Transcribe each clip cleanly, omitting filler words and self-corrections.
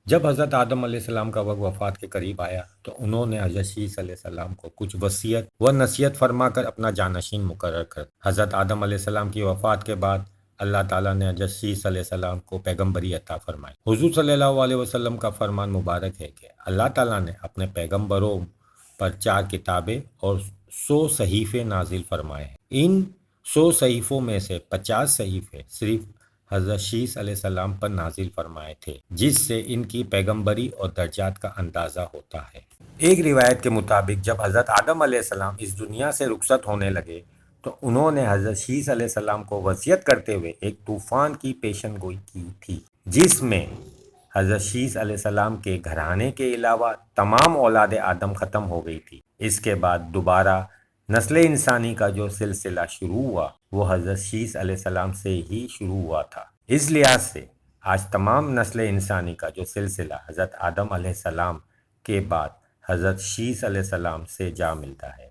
جب حضرت آدم علیہ السلام کا وقت وفات کے قریب آیا تو انہوں نے حضرت شیس علیہ السلام کو کچھ وصیت و نصیحت فرما کر اپنا جانشین مقرر کر حضرت آدم علیہ السلام کی وفات کے بعد اللہ تعالیٰ نے حضرت شیس علیہ السلام کو پیغمبری عطا فرمائی۔ حضور صلی اللہ علیہ وسلم کا فرمان مبارک ہے کہ اللہ تعالیٰ نے اپنے پیغمبروں پر 4 کتابیں اور 100 صحیفے نازل فرمائے ہیں۔ ان 100 صحیفوں میں سے 50 صحیفے صرف حضرت شیس علیہ السلام پر نازل فرمائے تھے، جس سے ان کی پیغمبری اور درجات کا اندازہ ہوتا ہے۔ ایک روایت کے مطابق جب حضرت آدم علیہ السلام اس دنیا سے رخصت ہونے لگے تو انہوں نے حضرت شیس علیہ السلام کو وصیت کرتے ہوئے ایک طوفان کی پیشن گوئی کی تھی، جس میں حضرت شیس علیہ السلام کے گھرانے کے علاوہ تمام اولاد آدم ختم ہو گئی تھی۔ اس کے بعد دوبارہ نسل انسانی کا جو سلسلہ شروع ہوا وہ حضرت شیس علیہ السلام سے ہی شروع ہوا تھا۔ اس لحاظ سے آج تمام نسل انسانی کا جو سلسلہ حضرت آدم علیہ السلام کے بعد حضرت شیس علیہ السلام سے جا ملتا ہے،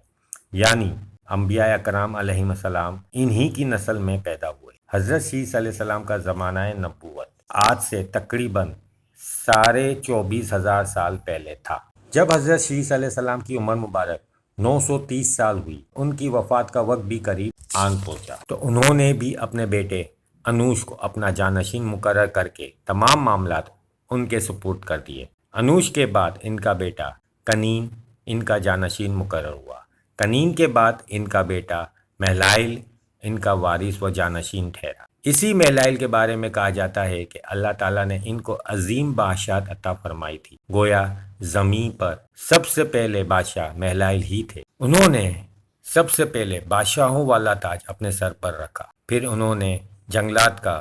یعنی انبیاء اکرام علیہم السلام انہی کی نسل میں پیدا ہوئے۔ حضرت شیس علیہ السلام کا زمانہ نبوت آج سے تقریباً 24,500 سال پہلے تھا۔ جب حضرت شیس علیہ السلام کی عمر مبارک 930 سال ہوئی، ان کی وفات کا وقت بھی قریب آن پہنچا تو انہوں نے بھی اپنے بیٹے انوش کو اپنا جانشین مقرر کر کے تمام معاملات ان کے سپرد کر دیے۔ انوش کے بعد ان کا بیٹا کنین ان کا جانشین مقرر ہوا۔ کنین کے بعد ان کا بیٹا مہلائل ان کا وارث و جانشین ٹھہرا۔ اسی مہلائل کے بارے میں کہا جاتا ہے کہ اللہ تعالیٰ نے ان کو عظیم بادشاہت عطا فرمائی تھی، گویا زمین پر سب سے پہلے بادشاہ مہلائل ہی تھے۔ انہوں نے سب سے پہلے بادشاہوں والا تاج اپنے سر پر رکھا، پھر انہوں نے جنگلات کا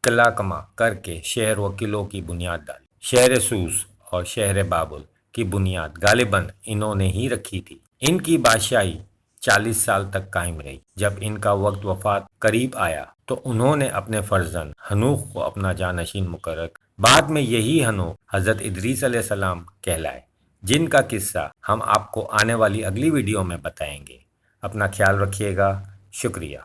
قلعہ کما کر کے شہر و قلعوں کی بنیاد ڈالی۔ شہر سوس اور شہر بابل کی بنیاد غالباً انہوں نے ہی رکھی تھی۔ ان کی بادشاہی 40 سال تک قائم رہی۔ جب ان کا وقت وفات قریب آیا تو انہوں نے اپنے فرزند ہنوخ کو اپنا جانشین مقرر کیا۔ بعد میں یہی ہنوخ حضرت ادریس علیہ السلام کہلائے، جن کا قصہ ہم آپ کو آنے والی اگلی ویڈیو میں بتائیں گے۔ اپنا خیال رکھیے گا۔ شکریہ۔